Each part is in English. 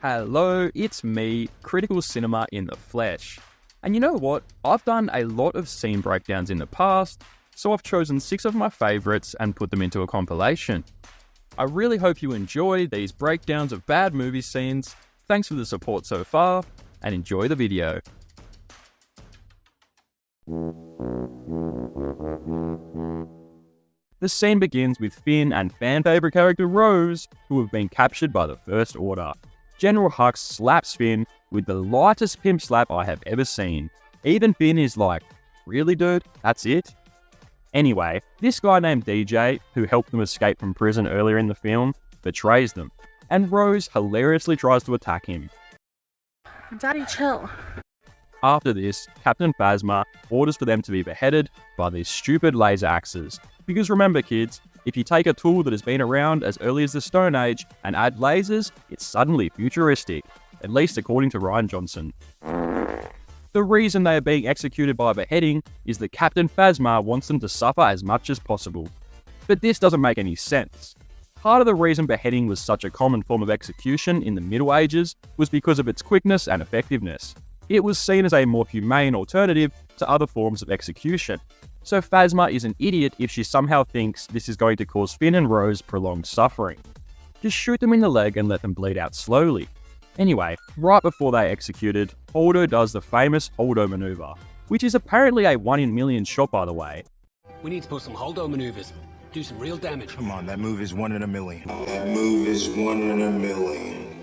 Hello, it's me, Critical Cinema in the flesh. And you know what? I've done a lot of scene breakdowns in the past, so I've chosen 6 of my favourites and put them into a compilation. I really hope you enjoy these breakdowns of bad movie scenes. Thanks for the support so far, and enjoy the video. The scene begins with Finn and fan favourite character Rose, who have been captured by the First Order. General Hux slaps Finn with the lightest pimp slap I have ever seen. Even Finn is like, really dude? That's it? Anyway, this guy named DJ, who helped them escape from prison earlier in the film, betrays them, and Rose hilariously tries to attack him. Daddy, chill. After this, Captain Phasma orders for them to be beheaded by these stupid laser axes. Because remember kids, if you take a tool that has been around as early as the Stone Age and add lasers, it's suddenly futuristic, at least according to Rian Johnson. The reason they are being executed by beheading is that Captain Phasma wants them to suffer as much as possible. But this doesn't make any sense. Part of the reason beheading was such a common form of execution in the Middle Ages was because of its quickness and effectiveness. It was seen as a more humane alternative to other forms of execution. So Phasma is an idiot if she somehow thinks this is going to cause Finn and Rose prolonged suffering. Just shoot them in the leg and let them bleed out slowly. Anyway, right before they executed, Holdo does the famous Holdo maneuver, which is apparently a 1 in a million shot by the way. We need to pull some Holdo maneuvers. Do some real damage. Come on, that move is 1 in a million. That move is 1 in a million.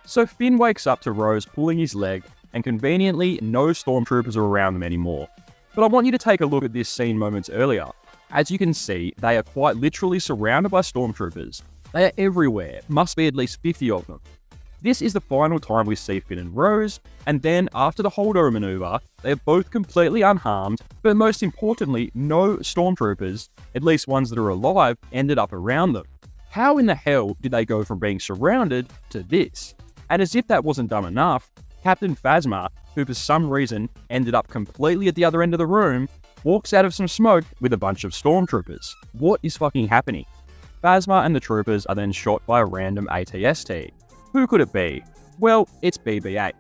So Finn wakes up to Rose pulling his leg, and conveniently, no stormtroopers are around them anymore. But I want you to take a look at this scene moments earlier. As you can see, they are quite literally surrounded by stormtroopers. They are everywhere, must be at least 50 of them. This is the final time we see Finn and Rose, and then after the Holdo maneuver, they are both completely unharmed, but most importantly, no stormtroopers, at least ones that are alive, ended up around them. How in the hell did they go from being surrounded to this? And as if that wasn't dumb enough, Captain Phasma, who for some reason ended up completely at the other end of the room, walks out of some smoke with a bunch of stormtroopers. What is fucking happening? Phasma and the troopers are then shot by a random ATST. Who could it be? Well, it's BB-8.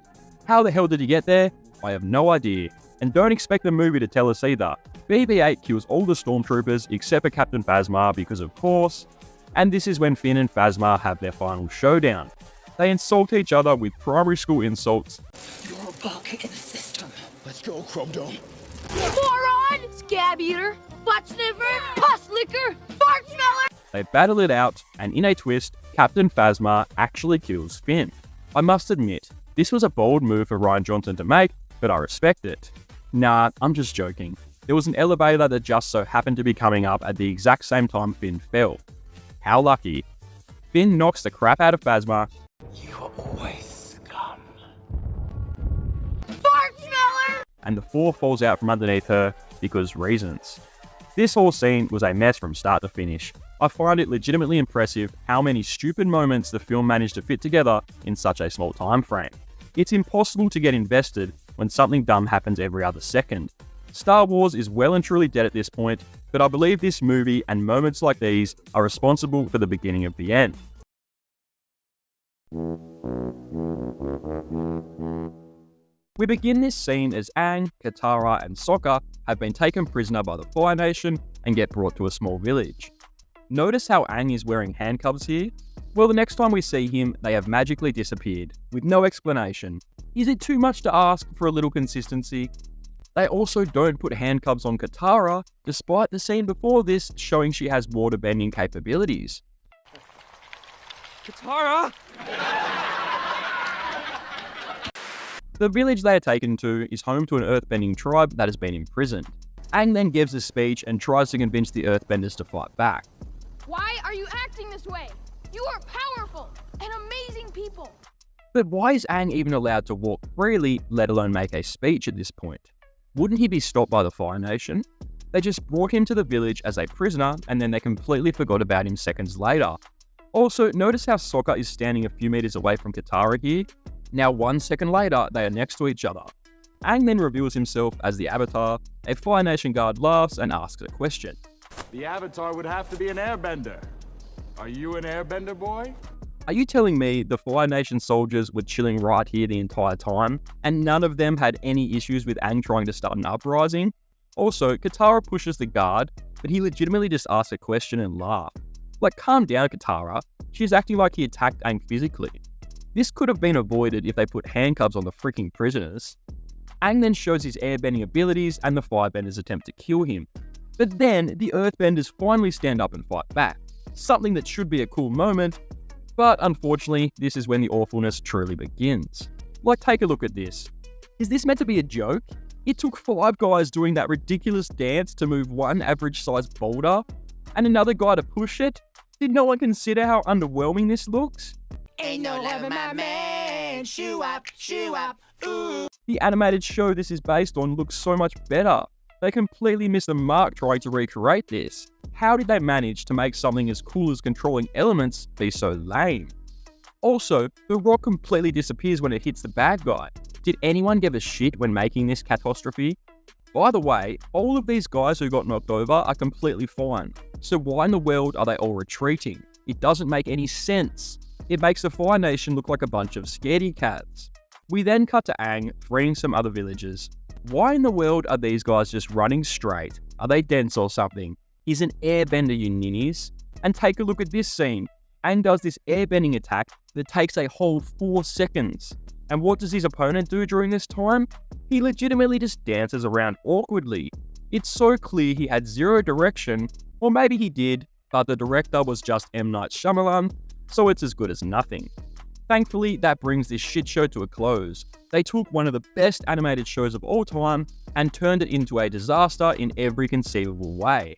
How the hell did he get there? I have no idea. And don't expect the movie to tell us either. BB-8 kills all the stormtroopers except for Captain Phasma because of course. And this is when Finn and Phasma have their final showdown. They insult each other with primary school insults. You're a bug in the system. Let's go, Chrome Dome. Moron! Scab eater! Butt sniffer! Pus licker! Fart smeller! They battle it out, and in a twist, Captain Phasma actually kills Finn. I must admit, this was a bold move for Rian Johnson to make, but I respect it. Nah, I'm just joking. There was an elevator that just so happened to be coming up at the exact same time Finn fell. How lucky. Finn knocks the crap out of Phasma. You are always scum. Fart smeller! And the floor falls out from underneath her because reasons. This whole scene was a mess from start to finish. I find it legitimately impressive how many stupid moments the film managed to fit together in such a small time frame. It's impossible to get invested when something dumb happens every other second. Star Wars is well and truly dead at this point, but I believe this movie and moments like these are responsible for the beginning of the end. We begin this scene as Aang, Katara, and Sokka have been taken prisoner by the Fire Nation and get brought to a small village. Notice how Aang is wearing handcuffs here? Well, the next time we see him, they have magically disappeared, with no explanation. Is it too much to ask for a little consistency? They also don't put handcuffs on Katara, despite the scene before this showing she has water-bending capabilities. Katara! The village they are taken to is home to an earthbending tribe that has been imprisoned. Aang then gives a speech and tries to convince the earthbenders to fight back. Why are you acting this way? You are powerful and amazing people. But why is Aang even allowed to walk freely, let alone make a speech at this point? Wouldn't he be stopped by the Fire Nation? They just brought him to the village as a prisoner and then they completely forgot about him seconds later. Also, notice how Sokka is standing a few meters away from Katara here. Now 1 second later, they are next to each other. Aang then reveals himself as the Avatar. A Fire Nation guard laughs and asks a question. The Avatar would have to be an Airbender. Are you an Airbender, boy? Are you telling me the Fire Nation soldiers were chilling right here the entire time, and none of them had any issues with Aang trying to start an uprising? Also, Katara pushes the guard, but he legitimately just asks a question and laughs. Like, calm down, Katara. She's acting like he attacked Aang physically. This could have been avoided if they put handcuffs on the freaking prisoners. Aang then shows his airbending abilities and the firebenders attempt to kill him. But then, the earthbenders finally stand up and fight back. Something that should be a cool moment, but unfortunately, this is when the awfulness truly begins. Like, take a look at this. Is this meant to be a joke? It took 5 guys doing that ridiculous dance to move one average-sized boulder, and another guy to push it? Did no one consider how underwhelming this looks? Ain't no loving my man, shoo up, ooh. The animated show this is based on looks so much better. They completely missed the mark trying to recreate this. How did they manage to make something as cool as controlling elements be so lame? Also, the rock completely disappears when it hits the bad guy. Did anyone give a shit when making this catastrophe? By the way, all of these guys who got knocked over are completely fine. So why in the world are they all retreating? It doesn't make any sense. It makes the Fire Nation look like a bunch of scaredy cats. We then cut to Aang freeing some other villagers. Why in the world are these guys just running straight? Are they dense or something? He's an airbender, you ninnies. And take a look at this scene. Aang does this airbending attack that takes a whole 4 seconds. And what does his opponent do during this time? He legitimately just dances around awkwardly. It's so clear he had zero direction, or maybe he did, but the director was just M. Night Shyamalan, so it's as good as nothing. Thankfully, that brings this shit show to a close. They took one of the best animated shows of all time and turned it into a disaster in every conceivable way.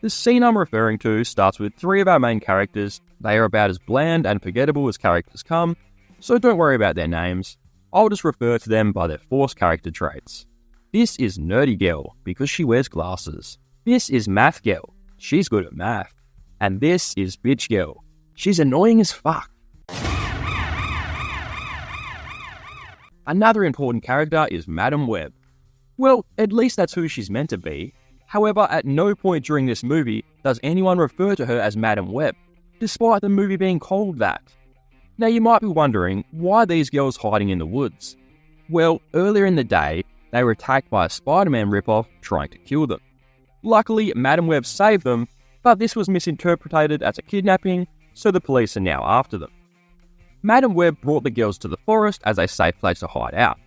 The scene I'm referring to starts with 3 of our main characters. They are about as bland and forgettable as characters come, so don't worry about their names. I'll just refer to them by their forced character traits. This is Nerdy Girl, because she wears glasses. This is Math Girl. She's good at math. And this is Bitch Girl. She's annoying as fuck. Another important character is Madam Web. Well, at least that's who she's meant to be. However, at no point during this movie does anyone refer to her as Madam Web, despite the movie being called that. Now you might be wondering, why are these girls hiding in the woods? Well, earlier in the day, they were attacked by a Spider-Man ripoff trying to kill them. Luckily, Madam Web saved them, but this was misinterpreted as a kidnapping, so the police are now after them. Madam Web brought the girls to the forest as a safe place to hide out.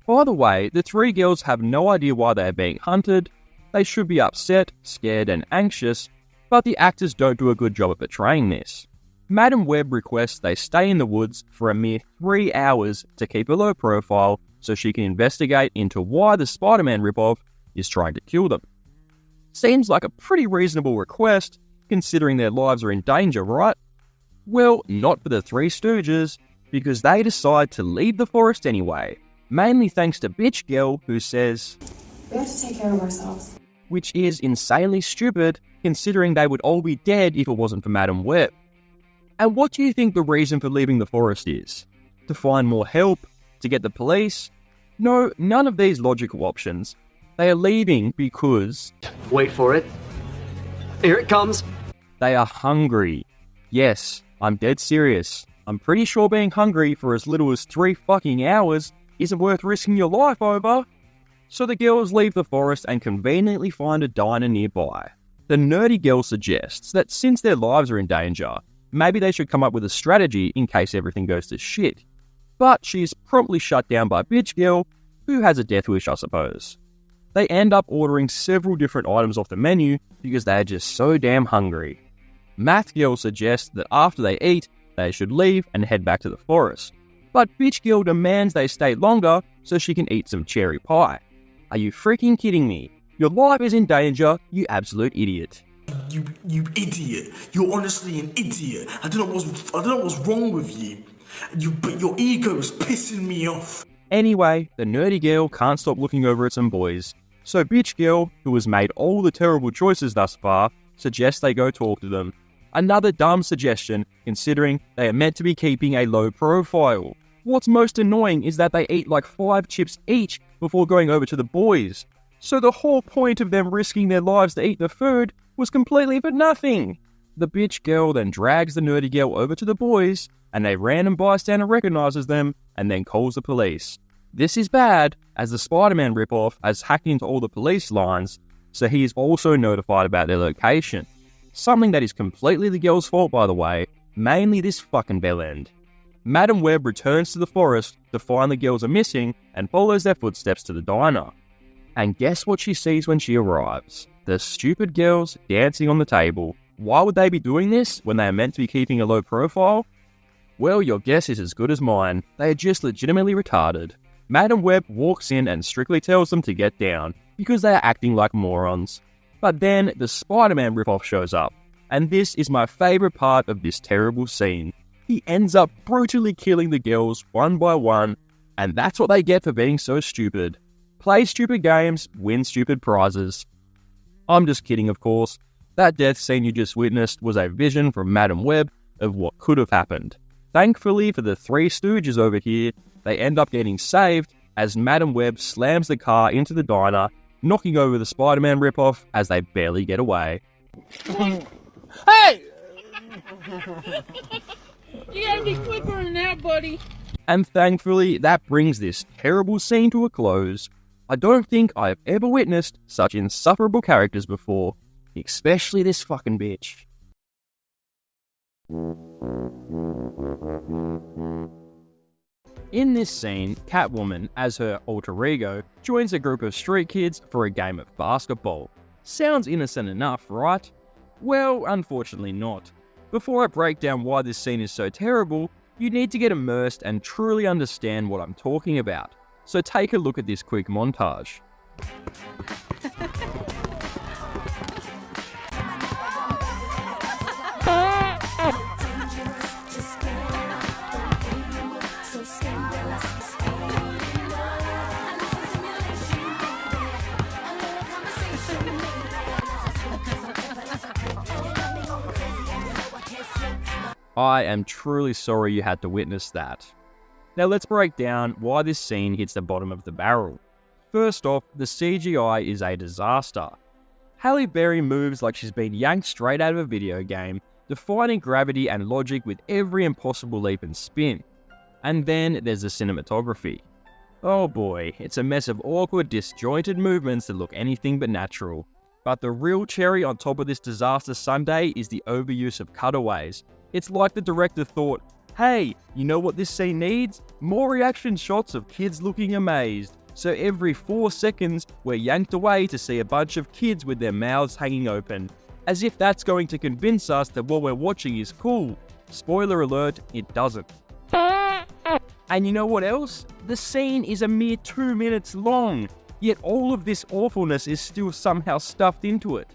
By the way, the 3 girls have no idea why they are being hunted. They should be upset, scared, and anxious, but the actors don't do a good job of portraying this. Madam Web requests they stay in the woods for a mere 3 hours to keep a low profile so she can investigate into why the Spider-Man ripoff is trying to kill them. Seems like a pretty reasonable request, considering their lives are in danger, right? Well, not for the 3 Stooges, because they decide to leave the forest anyway, mainly thanks to Bitch Girl, who says, "We have to take care of ourselves." Which is insanely stupid, considering they would all be dead if it wasn't for Madam Web. And what do you think the reason for leaving the forest is? To find more help? To get the police? No, none of these logical options. They are leaving because... Wait for it. Here it comes. They are hungry. Yes, I'm dead serious. I'm pretty sure being hungry for as little as 3 fucking hours isn't worth risking your life over. So the girls leave the forest and conveniently find a diner nearby. The nerdy girl suggests that since their lives are in danger, maybe they should come up with a strategy in case everything goes to shit. But she is promptly shut down by Bitch Girl, who has a death wish, I suppose. They end up ordering several different items off the menu because they are just so damn hungry. Math Girl suggests that after they eat, they should leave and head back to the forest. But Bitch Girl demands they stay longer so she can eat some cherry pie. Are you freaking kidding me? Your life is in danger, you absolute idiot. You idiot. You're honestly an idiot. I don't know what's wrong with you. But your ego is pissing me off. Anyway, the nerdy girl can't stop looking over at some boys. So Bitch Girl, who has made all the terrible choices thus far, suggests they go talk to them. Another dumb suggestion, considering they are meant to be keeping a low profile. What's most annoying is that they eat like 5 chips each before going over to the boys. So the whole point of them risking their lives to eat the food was completely for nothing. The bitch girl then drags the nerdy girl over to the boys, and a random bystander recognizes them and then calls the police. This is bad, as the Spider-Man ripoff has hacked into all the police lines, so he is also notified about their location. Something that is completely the girl's fault, by the way, mainly this fucking bellend. Madam Web returns to the forest to find the girls are missing and follows their footsteps to the diner. And guess what she sees when she arrives? The stupid girls dancing on the table. Why would they be doing this when they are meant to be keeping a low profile? Well, your guess is as good as mine. They are just legitimately retarded. Madam Web walks in and strictly tells them to get down, because they are acting like morons. But then the Spider-Man ripoff shows up, and this is my favourite part of this terrible scene. He ends up brutally killing the girls one by one, and that's what they get for being so stupid. Play stupid games, win stupid prizes. I'm just kidding, of course. That death scene you just witnessed was a vision from Madam Web of what could have happened. Thankfully for the Three Stooges over here, they end up getting saved as Madam Web slams the car into the diner, knocking over the Spider-Man ripoff as they barely get away. Hey! You gotta be quicker than that, buddy. And thankfully, that brings this terrible scene to a close. I don't think I have ever witnessed such insufferable characters before, especially this fucking bitch. In this scene, Catwoman, as her alter ego, joins a group of street kids for a game of basketball. Sounds innocent enough, right? Well, unfortunately not. Before I break down why this scene is so terrible, you need to get immersed and truly understand what I'm talking about. So take a look at this quick montage. I am truly sorry you had to witness that. Now let's break down why this scene hits the bottom of the barrel. First off, the CGI is a disaster. Halle Berry moves like she's been yanked straight out of a video game, defying gravity and logic with every impossible leap and spin. And then there's the cinematography. Oh boy, it's a mess of awkward, disjointed movements that look anything but natural. But the real cherry on top of this disaster sundae is the overuse of cutaways. It's like the director thought, hey, you know what this scene needs? More reaction shots of kids looking amazed. So every 4 seconds, we're yanked away to see a bunch of kids with their mouths hanging open. As if that's going to convince us that what we're watching is cool. Spoiler alert, it doesn't. And you know what else? The scene is a mere 2 minutes long, yet all of this awfulness is still somehow stuffed into it.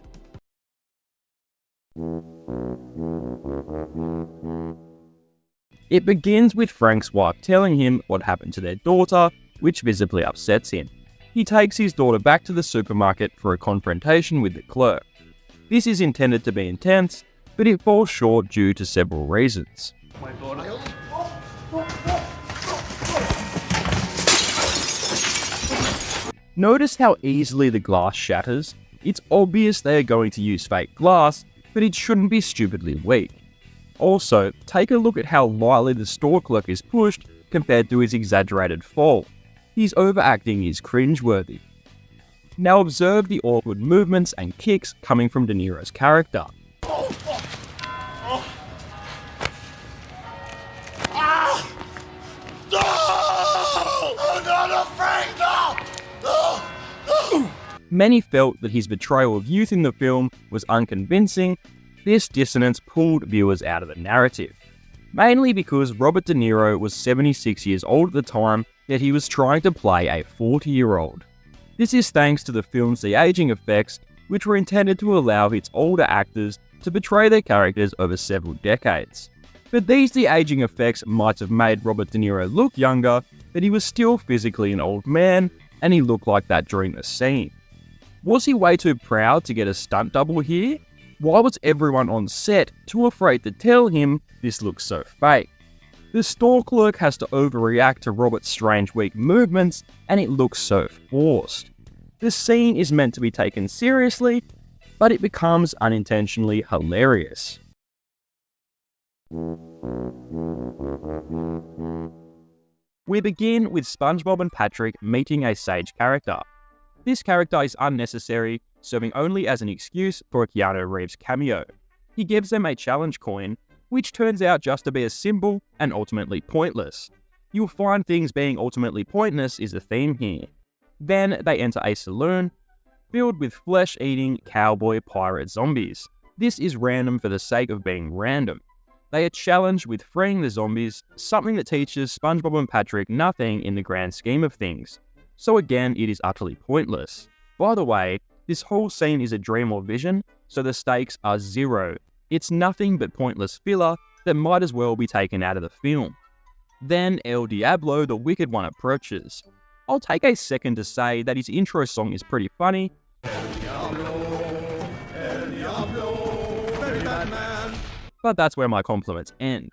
It begins with Frank's wife telling him what happened to their daughter, which visibly upsets him. He takes his daughter back to the supermarket for a confrontation with the clerk. This is intended to be intense, but it falls short due to several reasons. Notice how easily the glass shatters? It's obvious they are going to use fake glass, but it shouldn't be stupidly weak. Also, take a look at how lightly the store clerk is pushed compared to his exaggerated fall. His overacting is cringeworthy. Now observe the awkward movements and kicks coming from De Niro's character. Many felt that his portrayal of youth in the film was unconvincing. This dissonance pulled viewers out of the narrative. Mainly because Robert De Niro was 76 years old at the time, yet he was trying to play a 40-year-old. This is thanks to the film's de-aging effects, which were intended to allow its older actors to portray their characters over several decades. But these de-aging effects might have made Robert De Niro look younger, but he was still physically an old man, and he looked like that during the scene. Was he way too proud to get a stunt double here? Why was everyone on set too afraid to tell him this looks so fake? The store clerk has to overreact to Robert's strange weak movements, and it looks so forced. The scene is meant to be taken seriously, but it becomes unintentionally hilarious. We begin with SpongeBob and Patrick meeting a sage character. This character is unnecessary, serving only as an excuse for a Keanu Reeves cameo. He gives them a challenge coin, which turns out just to be a symbol and ultimately pointless. You'll find things being ultimately pointless is a theme here. Then they enter a saloon filled with flesh-eating cowboy pirate zombies. This is random for the sake of being random. They are challenged with freeing the zombies, something that teaches SpongeBob and Patrick nothing in the grand scheme of things. So again, it is utterly pointless. By the way, this whole scene is a dream or vision, so the stakes are zero. It's nothing but pointless filler that might as well be taken out of the film. Then El Diablo, the Wicked One, approaches. I'll take a second to say that his intro song is pretty funny, but that's where my compliments end.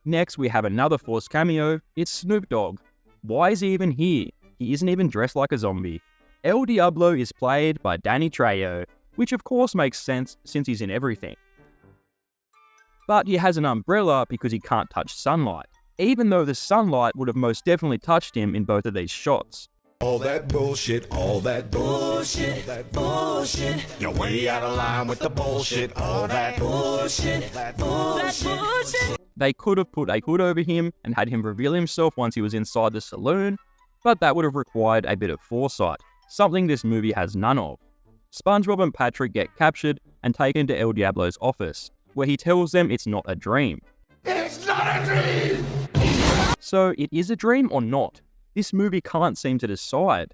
Next, we have another forced cameo. It's Snoop Dogg. Why is he even here? He isn't even dressed like a zombie. El Diablo is played by Danny Trejo, which of course makes sense since he's in everything. But he has an umbrella because he can't touch sunlight, even though the sunlight would have most definitely touched him in both of these shots. All that bullshit, all that bullshit, all that bullshit. You're way out of line with the bullshit, all that bullshit, that bullshit. They could have put a hood over him and had him reveal himself once he was inside the saloon, but that would have required a bit of foresight, something this movie has none of. SpongeBob and Patrick get captured and taken to El Diablo's office, where he tells them it's not a dream. It's not a dream! So it is a dream or not? This movie can't seem to decide.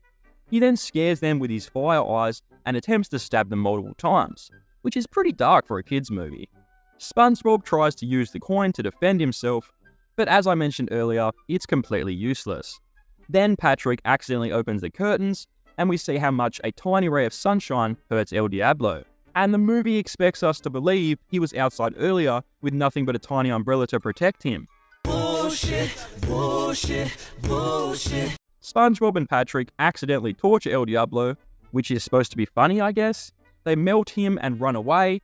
He then scares them with his fire eyes and attempts to stab them multiple times, which is pretty dark for a kids movie. SpongeBob tries to use the coin to defend himself, but as I mentioned earlier, it's completely useless. Then Patrick accidentally opens the curtains, and we see how much a tiny ray of sunshine hurts El Diablo. And the movie expects us to believe he was outside earlier with nothing but a tiny umbrella to protect him. Bullshit, bullshit, bullshit. SpongeBob and Patrick accidentally torture El Diablo, which is supposed to be funny, I guess. They melt him and run away,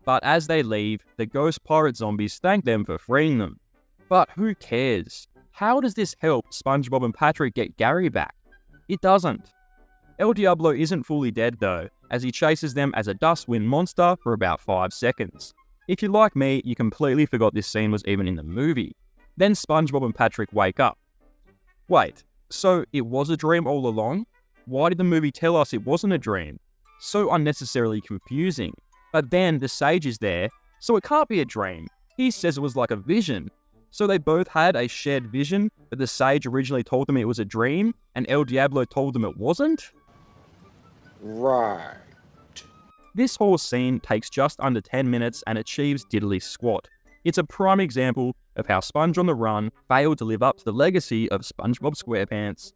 but as they leave, the ghost pirate zombies thank them for freeing them. But who cares? How does this help SpongeBob and Patrick get Gary back? It doesn't. El Diablo isn't fully dead though, as he chases them as a dustwind monster for about 5 seconds. If you're like me, you completely forgot this scene was even in the movie. Then SpongeBob and Patrick wake up. Wait, so it was a dream all along? Why did the movie tell us it wasn't a dream? So unnecessarily confusing. But then the sage is there, so it can't be a dream. He says it was like a vision. So they both had a shared vision, but the sage originally told them it was a dream, and El Diablo told them it wasn't? Right. This whole scene takes just under 10 minutes and achieves diddly squat. It's a prime example of how Sponge on the Run failed to live up to the legacy of SpongeBob SquarePants.